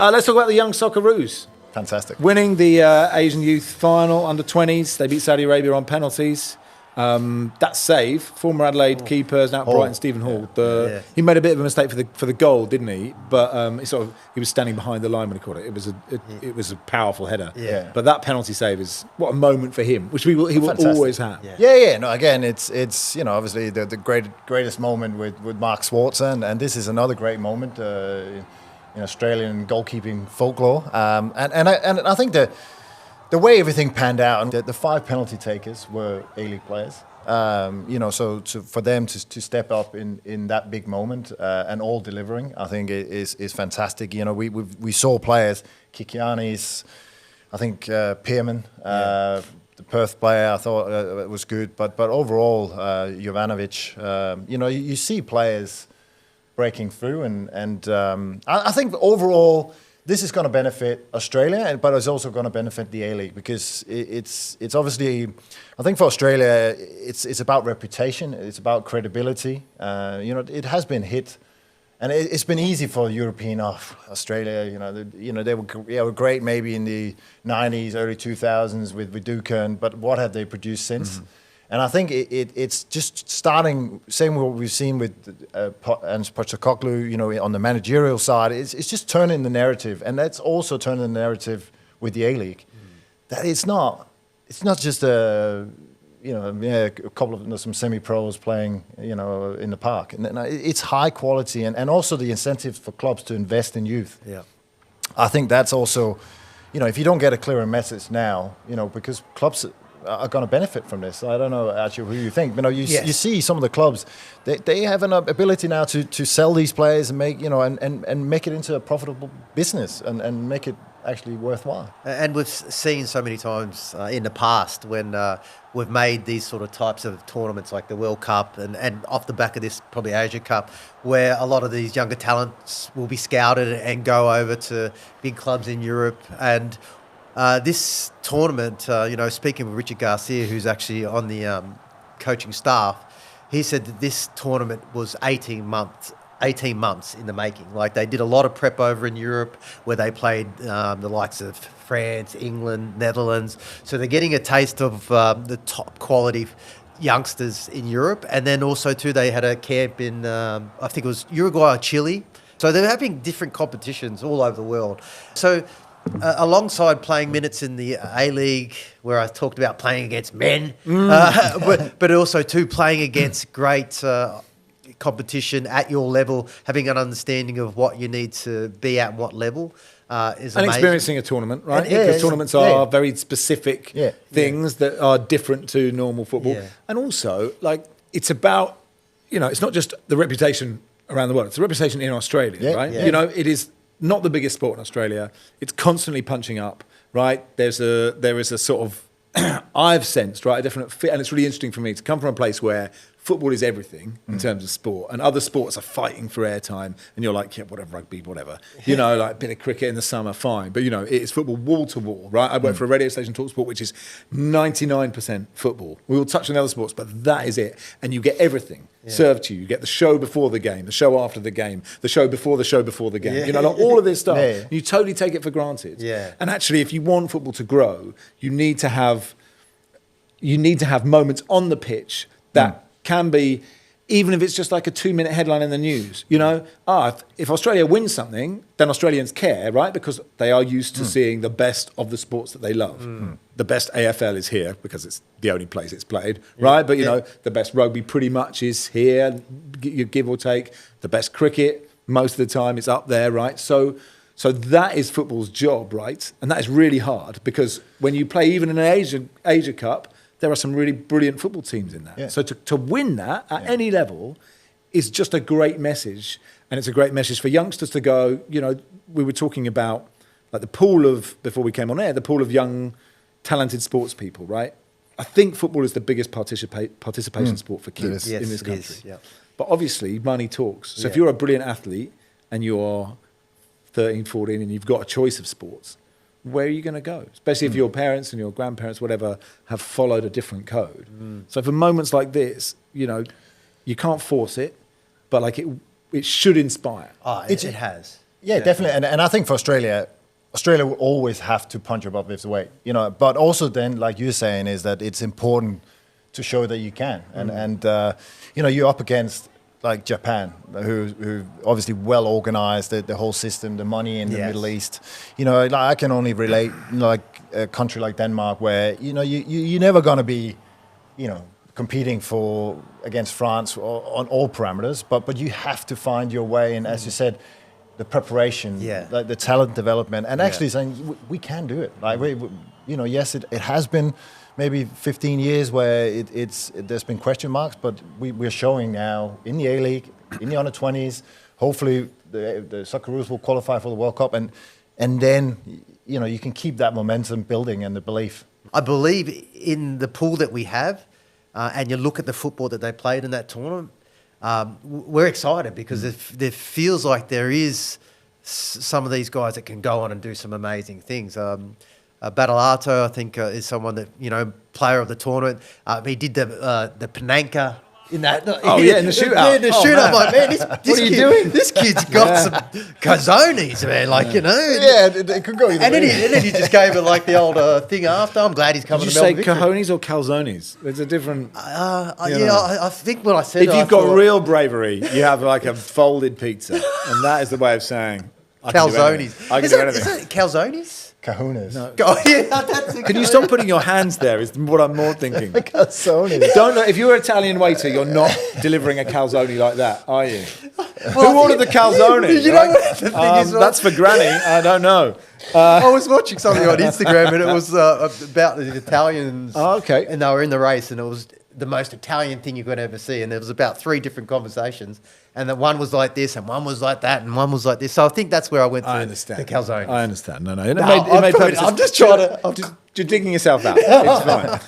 Let's talk about the young Socceroos. Fantastic. Winning the Asian Youth final under 20s. They beat Saudi Arabia on penalties. That save, former Adelaide keepers, now at Brighton, Stephen Hall. He made a bit of a mistake for the goal, didn't he? But he was standing behind the line when he caught it. It was a powerful header. Yeah. But that penalty save is what a moment for him, which he will always have. Yeah. No, again, it's obviously the greatest moment with Mark Schwarzer, and this is another great moment in Australian goalkeeping folklore. And I think the way everything panned out, and the 5 penalty takers were A-League players. So for them to step up in that big moment and all delivering, I think is fantastic. We saw players, Kikiani's, I think Pearman, the Perth player, I thought it was good. But overall, Jovanovic, you see players breaking through, and I think overall this is going to benefit Australia, but it's also going to benefit the A-League because it's obviously, I think for Australia, it's about reputation, it's about credibility. It has been hit, and it's been easy for European Australia. They were great maybe in the 90s, early 2000s with Dukan, but what have they produced since? Mm-hmm. And I think it's just starting, same what we've seen with Postecoglou, on the managerial side, it's just turning the narrative. And that's also turning the narrative with the A-League. That it's not just a couple of some semi-pros playing, in the park. And it's high quality and also the incentives for clubs to invest in youth. Yeah. I think that's also, if you don't get a clearer message now, because clubs are going to benefit from this. I don't know actually who you think. You see some of the clubs, they have an ability now to sell these players and make and make it into a profitable business and make it actually worthwhile. And we've seen so many times in the past when we've made these sort of types of tournaments like the World Cup and off the back of this probably Asia Cup, where a lot of these younger talents will be scouted and go over to big clubs in Europe. And this tournament, speaking with Richard Garcia, who's actually on the coaching staff, he said that this tournament was 18 months in the making. Like, they did a lot of prep over in Europe where they played the likes of France, England, Netherlands. So they're getting a taste of the top quality youngsters in Europe. And then also, too, they had a camp in, I think it was Uruguay or Chile. So they're having different competitions all over the world. So alongside playing minutes in the A-League, where I talked about playing against men, but also too playing against great competition at your level, having an understanding of what you need to be at and what level is amazing. And experiencing a tournament, right? Because tournaments are very specific things that are different to normal football. Yeah. And also, it's about, it's not just the reputation around the world, it's the reputation in Australia, right? Yeah. It is not the biggest sport in Australia. It's constantly punching up, right? There is a sort of, I've sensed, right, a definite fit, and it's really interesting for me to come from a place where football is everything in terms of sport, and other sports are fighting for airtime, and you're like, yeah, whatever, rugby, whatever. Like a bit of cricket in the summer, fine. But, it's football wall to wall, right? I work for a radio station, Talksport, which is 99% football. We will touch on other sports, but that is it. And you get everything served to you. You get the show before the game, the show after the game, the show before the game. All of this stuff. Yeah. You totally take it for granted. Yeah. And actually, if you want football to grow, you need to have moments on the pitch that can be, even if it's just like a 2-minute headline in the news, if Australia wins something, then Australians care, right? Because they are used to seeing the best of the sports that they love. The best AFL is here because it's the only place it's played, right? But, the best rugby pretty much is here, you give or take. The best cricket, most of the time, it's up there, right? So that is football's job, right? And that is really hard because when you play even in an Asia Cup, there are some really brilliant football teams in that. Yeah. So to win that at any level is just a great message. And it's a great message for youngsters to go, we were talking about like the pool of, before we came on air, the pool of young, talented sports people, right? I think football is the biggest participation sport for kids in this country. Yeah. But obviously money talks. So if you're a brilliant athlete and you're 13, 14 and you've got a choice of sports, where are you going to go? Especially if your parents and your grandparents, whatever, have followed a different code. So for moments like this, you can't force it, but it should inspire. Oh, it has. Yeah, definitely. And I think for Australia will always have to punch above its weight, you know. But also then, like you're saying, is that it's important to show that you can. And you know, you're up against like Japan, who obviously well organized, the whole system, the money in the Middle East. You know, like, I can only relate, like a country like Denmark, where you know you're never going to be, you know, competing against France on all parameters, but you have to find your way. And as you said, the preparation, like the talent development, and actually saying we can do it. Like we you know, yes, it has been maybe 15 years where there's been question marks, but we're showing now in the A-League, in the under-20s. Hopefully, the Socceroos will qualify for the World Cup, and then you know you can keep that momentum building and the belief. I believe in the pool that we have, and you look at the football that they played in that tournament. We're excited because there feels like there is some of these guys that can go on and do some amazing things. Badalato, I think, is someone that, you know, player of the tournament. He did the Panenka in that. In the shootout. In the shootout. I'm like, man, what are you doing? This kid's got some cojones, man. Like, you know. Yeah, it could go either and way. then he just gave it like the old thing after. I'm glad he's coming Did to you say Melbourne Victory. cojones or calzones? There's a different... I think what I said... If you've got real bravery, you have like a folded pizza. And that is the way of saying... Calzones. I can do anything. Is it calzones? Kahunas. No. Oh, yeah, that's it. Can you stop putting your hands there is what I'm more thinking. Calzones. Don't know, if you're an Italian waiter, you're not delivering a calzone like that, are you? Who ordered the calzone? You know what the thing is? That's for Granny. I don't know. I was watching something on Instagram and it was about the Italians. Oh, okay. And they were in the race and it was the most Italian thing you could ever see. And there was about 3 different conversations. And that one was like this and one was like that and one was like this. So I think that's where I went to the calzone. I understand. No. I'm just trying to... You're digging yourself out. It's fine.